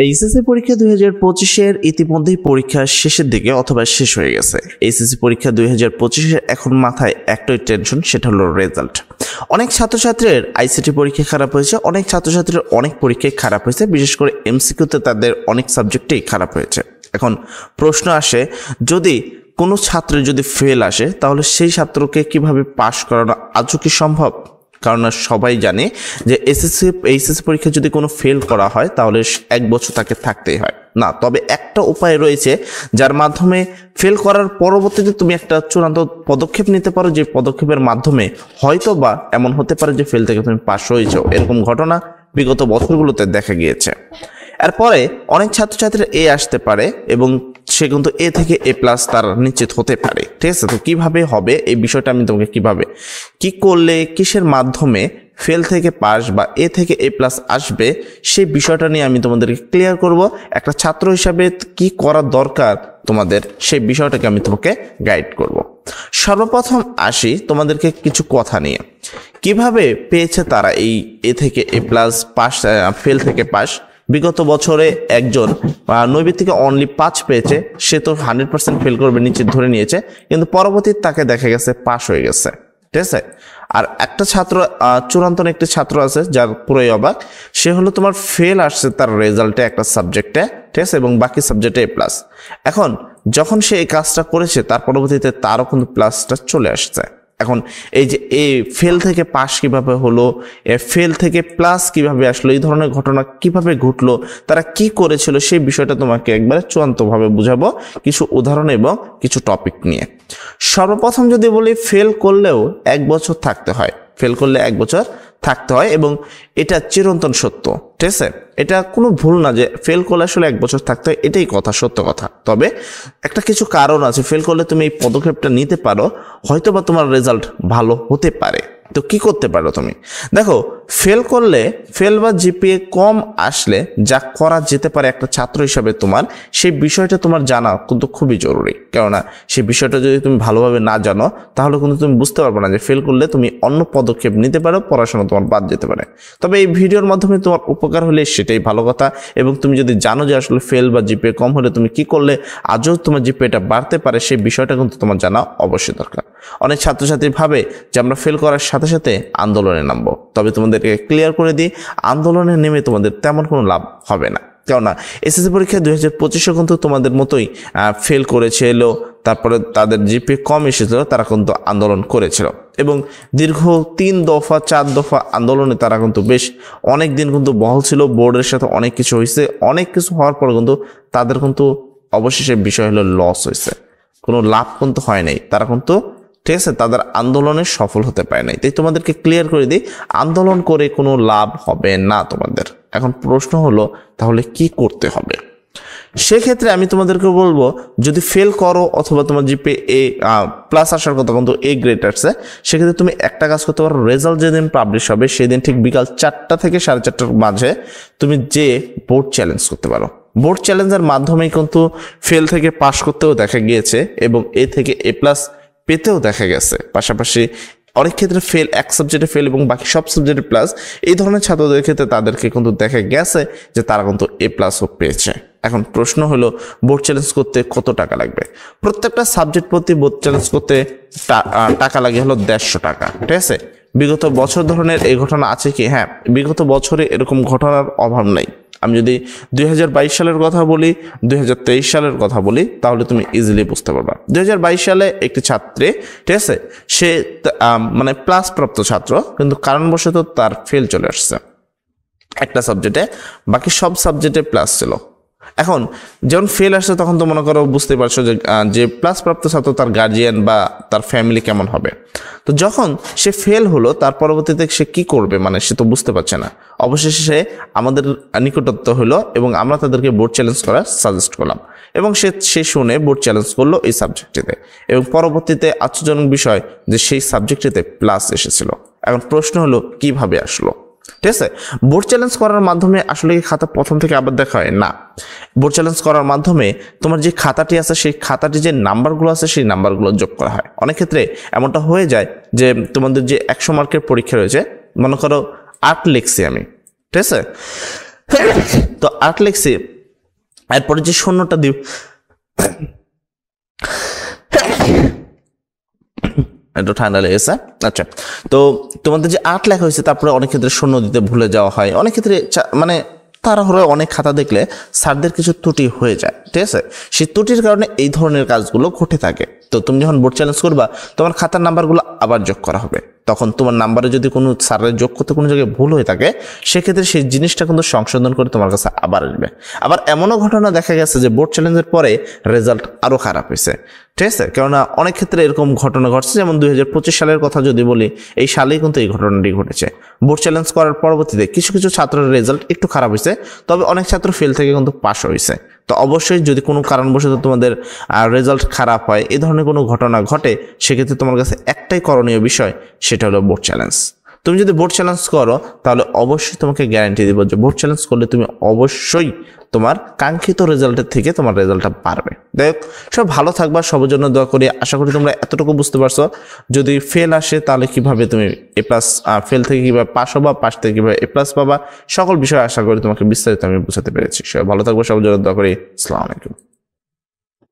HSC পরীক্ষা 2025-এর ইতিমধ্যেই পরীক্ষা শেষের দিকে অথবা শেষ হয়ে গেছে। এইচএসসি পরীক্ষা 2025-এর এখন মাথায় একটাই টেনশন, সেটা হলো রেজাল্ট। অনেক ছাত্রছাত্রীর আইসিটি পরীক্ষা খারাপ হয়েছে, অনেক ছাত্রছাত্রীর অনেক পরীক্ষায় খারাপ হয়েছে, বিশেষ করে এমসিকিউতে তাদের অনেক সাবজেক্টেই খারাপ হয়েছে। এখন প্রশ্ন আসে, যদি কোনো ছাত্রের যদি ফেল আসে তাহলে সেই ছাত্রকে কিভাবে পাশ করানো আজও কি সম্ভব? কারণ সবাই জানে যে এইচএসসি পরীক্ষা যদি কোনো ফেল করা হয় তাহলে 1 বছর তাকে থাকতেই হয় না। তবে একটা উপায় রয়েছে যার মাধ্যমে ফেল করার পরবর্তীতে তুমি একটা চূড়ান্ত পদক্ষেপ নিতে পারো, যে পদক্ষেপের মাধ্যমে হয়তো বা এমন হতে পারে যে ফেল থেকে তুমি পাশ হয়েছো। এরকম ঘটনা বিগত বছরগুলোতে দেখা গিয়েছে। এরপরে অনেক ছাত্রছাত্রীরা এ আসতে পারে এবং সে কিন্তু এ থেকে এ প্লাস তার নিশ্চিত হতে পারে। ঠিক আছে, তো কিভাবে হবে এই বিষয়টা আমি তোমাকে কিভাবে কি করলে কিসের মাধ্যমে ফেল থেকে পাস বা এ থেকে এ প্লাস আসবে সেই বিষয়টা নিয়ে আমি তোমাদেরকে ক্লিয়ার করব। একটা ছাত্র হিসাবে কি করা দরকার তোমাদের সেই বিষয়টাকে আমি তোমাকে গাইড করব। সর্বপ্রথম আসি তোমাদেরকে কিছু কথা নিয়ে, কিভাবে পেয়েছে তারা এই এ থেকে এ প্লাস পাস, ফেল থেকে পাস। বিগত বছরে একজন 90 থেকে অনলি 5 পেয়েছে, সে তো 100% ফেল করবে নিশ্চিত ধরে নিয়েছে, কিন্তু পরবর্তীতে তাকে দেখা গেছে পাস হয়ে গেছে। ঠিক আছে, আর একটা ছাত্র চূড়ান্ত একটি ছাত্র আছে যার পুরোই অবাক, সে হলো তোমার ফেল আসছে তার রেজাল্টে একটা সাবজেক্টে, ঠিক আছে, এবং বাকি সাবজেক্টে এ প্লাস। এখন যখন সে এই কাজটা করেছে তার পরবর্তীতে তারও কিন্তু প্লাসটা চলে আসছে। এখন এই যে এ ফেল থেকে পাস কিভাবে হলো, এ ফেল থেকে প্লাস কিভাবে আসলো, এই ধরনের ঘটনা কিভাবে ঘটলো, তারা কি করেছিল সেই বিষয়টা তোমাকে একবারে চূড়ান্তভাবে বুঝাবো কিছু উদাহরণ এবং কিছু টপিক নিয়ে। সর্বপ্রথম যদি বলি, ফেল করলেও 1 বছর থাকতে হয়। ফেল করলে 1 বছর থাকতে হয় এবং এটা চিরন্তন সত্য। ঠিক আছে, এটা কোনো ভুল না যে ফেল করলে আসলে 1 বছর থাকতে হয়, এটাই কথা, সত্য কথা। তবে একটা কিছু কারণ আছে, ফেল করলে তুমি এই পদক্ষেপটা নিতে পারো, হয়তো বা তোমার রেজাল্ট ভালো হতে পারে। তো কি করতে পারো তুমি? দেখো, ফেল করলে, ফেল বা জিপিএ কম আসলে যা করা যেতে পারে একটা ছাত্র হিসাবে তোমার, সেই বিষয়টা তোমার জানা কিন্তু খুবই জরুরি। কেননা সেই বিষয়টা যদি তুমি ভালোভাবে না জানো তাহলে কিন্তু তুমি বুঝতে পারবে না যে ফেল করলে তুমি অন্য পদক্ষেপ নিতে পারো, পড়াশোনা তোমার বাদ যেতে পারে। তবে এই ভিডিওর মাধ্যমে তোমার উপকার হলে সেটাই ভালো কথা, এবং তুমি যদি জানো যে আসলে ফেল বা জিপিএ কম হলে তুমি কি করলে আজও তোমার জিপিএটা বাড়তে পারে, সেই বিষয়টা কিন্তু তোমার জানা অবশ্যই দরকার। অনেক ছাত্রছাত্রী ভাবে যে আমরা ফেল করার সাথে সাথে আন্দোলনে নামবো, তবে তোমাদেরকে ক্লিয়ার করে দিই, আন্দোলনে নেমে তোমাদের তেমন কোনো লাভ হবে না। কেননা এসএসসি পরীক্ষা 2025 কিন্তু তোমাদের মতোই ফেল করেছিল, তারপরে তাদের জিপিএ কম এসেছিল, তারা কিন্তু আন্দোলন করেছিল এবং দীর্ঘ 3 দফা 4 দফা আন্দোলনে তারা কিন্তু বেশ অনেক দিন কিন্তু বহাল ছিল। বোর্ডের সাথে অনেক কিছু হয়েছে, অনেক কিছু হওয়ার পর কিন্তু তাদের কিন্তু অবশেষে বিষয় হলো লস হয়েছে, কোনো লাভ কিন্তু হয় নাই। তারা কিন্তু, ঠিক আছে, তাদের আন্দোলনে সফল হতে পারে নাই। তাই তোমাদেরকে ক্লিয়ার করে দিই, আন্দোলন করে কোনো লাভ হবে না তোমাদের। এখন প্রশ্ন হলো তাহলে কি করতে হবে? সেক্ষেত্রে আমি তোমাদেরকে বলবো, যদি ফেল করো অথবা তোমার জিপিএ এ প্লাস আসার কথা কিন্তু এ গ্রেড আসছে, সেক্ষেত্রে তুমি একটা কাজ করতে পারো, রেজাল্ট যেদিন পাবলিশ হবে সেদিন ঠিক বিকাল 4টা থেকে 4:30টার মাঝে তুমি যে বোর্ড চ্যালেঞ্জ করতে পারো। বোর্ড চ্যালেঞ্জের মাধ্যমেই কিন্তু ফেল থেকে পাশ করতেও দেখা গিয়েছে এবং এ থেকে এ প্লাস পেতেও দেখা গেছে। পাশাপাশি অনেক ক্ষেত্রে ফেল, এক সাবজেক্টে ফেল এবং বাকি সব সাবজেক্টে প্লাস, এই ধরনের ছাত্রদের ক্ষেত্রে তাদেরকে কিন্তু দেখা গেছে যে তারা কিন্তু এ প্লাসও পেয়েছে। এখন প্রশ্ন হলো, বোর্ড চ্যালেঞ্জ করতে কত টাকা লাগবে? প্রত্যেকটা সাবজেক্ট প্রতি বোর্ড চ্যালেঞ্জ করতে টাকা লাগে হলো 150 টাকা। ঠিক আছে, বিগত বছর ধরনের এই ঘটনা আছে কি? হ্যাঁ, বিগত বছরে এরকম ঘটনার অভাব নাই। আমি যদি 2022 সালের কথা বলি, 2023 সালের কথা বলি, তাহলে তুমি ইজিলি বুঝতে পারবা। 2022 সালে একটি ছাত্রী, ঠিক আছে, সে মানে প্লাস প্রাপ্ত ছাত্র, কিন্তু কারণবশত তার ফেল চলে আসছে একটা সাবজেক্টে, বাকি সব সাবজেক্টে প্লাস ছিল। এখন যখন ফেল আসছে তখন তো মনে করো বুঝতে পারছো যে প্লাস প্রাপ্ত ছাত্র তার গার্জিয়ান বা তার ফ্যামিলি কেমন হবে। তো যখন সে ফেল হলো তার পরবর্তীতে সে কি করবে, মানে সে তো বুঝতে পারছে না। অবশেষে সে আমাদের নিকটত্ব হলো এবং আমরা তাদেরকে বোর্ড চ্যালেঞ্জ করার সাজেস্ট করলাম এবং সে শুনে বোর্ড চ্যালেঞ্জ করলো এই সাবজেক্টটিতে, এবং পরবর্তীতে আশ্চর্যজনক বিষয় যে সেই সাবজেক্টটিতে প্লাস এসেছিল। এখন প্রশ্ন হলো কিভাবে আসলো? ঠিক আছে, বোর্ড চ্যালেঞ্জ করার মাধ্যমে আসলে কি খাতা প্রথম থেকে আবার দেখা হয় না। বোর্ড চ্যালেঞ্জ করার মাধ্যমে তোমার যে খাতাটি আছে সেই খাতাটি যে নাম্বারগুলো আছে সেই নাম্বারগুলো যোগ করা হয়। অনেক ক্ষেত্রে এমনটা হয়ে যায় যে তোমাদের যে 100 মার্কের পরীক্ষা রয়েছে, মনে করো 8 লিখছি আমি, ঠিক আছে, তো 8 লিখছি, এরপরে যে শূন্যটা দিব, একটু ঠান্ডা লেগেছে। আচ্ছা, তো তোমাদের যে 8 লেখা হয়েছে তারপরে অনেক ক্ষেত্রে শূন্য দিতে ভুলে যাওয়া হয়, অনেক ক্ষেত্রে মানে তাড়াহুড়ো অনেক খাতা দেখলে স্যারদের কিছু ত্রুটি হয়ে যায়, ঠিক আছে? সেই ত্রুটির কারণে এই ধরনের কাজগুলো ঘটে থাকে। তো তুমি যখন বোর্ড চ্যালেঞ্জ করবা, তোমার খাতার নাম্বারগুলো আবার যোগ করা হবে। তখন তোমার নাম্বারে যদি কোনো স্যারের যোগ করতে কোনো জায়গায় ভুল হয়ে থাকে, সেক্ষেত্রে সেই জিনিসটা কিন্তু সংশোধন করে তোমার কাছে আবার আসবে। আবার এমনও ঘটনা দেখা গেছে যে বোর্ড চ্যালেঞ্জের পরে রেজাল্ট আরও খারাপ হয়েছে, ঠিক আছে? কেননা অনেক ক্ষেত্রে এরকম ঘটনা ঘটছে, যেমন 2025 সালের কথা যদি বলি, এই সালেই কিন্তু এই ঘটনাটি ঘটেছে। বোর্ড চ্যালেঞ্জ করার পরবর্তীতে কিছু কিছু ছাত্রের রেজাল্ট একটু খারাপ হয়েছে, তবে অনেক ছাত্র ফেল থেকে কিন্তু পাস হয়েছে। তো অবশ্যই যদি কোনো কারণবশত তোমাদের রেজাল্ট খারাপ হয়, এই ধরনের কোনো ঘটনা ঘটে, সেক্ষেত্রে তোমার কাছে একটাই করণীয় বিষয়, সেটা হলো বোর্ড চ্যালেঞ্জ। তুমি যদি বোর্ড চ্যালেঞ্জ করো, তাহলে অবশ্যই তোমাকে গ্যারান্টি দিব যে বোর্ড চ্যালেঞ্জ করলে তুমি অবশ্যই তোমার কাঙ্ক্ষিত রেজাল্টের থেকে তোমার রেজাল্টটা পারবে। যাই হোক, সব ভালো থাকবা, সবার জন্য দোয়া করি। আশা করি তোমরা এতটুকু বুঝতে পারছো। যদি ফেল আসে তাহলে কিভাবে তুমি এ প্লাস, ফেল থেকে কিভাবে পাস হবা, পাস থেকে কিভাবে এ প্লাস পাবা, সকল বিষয় আশা করি তোমাকে বিস্তারিত আমি বুঝাতে পেরেছি। সবাই ভালো থাকবো, সবার জন্য দোয়া করি। আসসালামু আলাইকুম।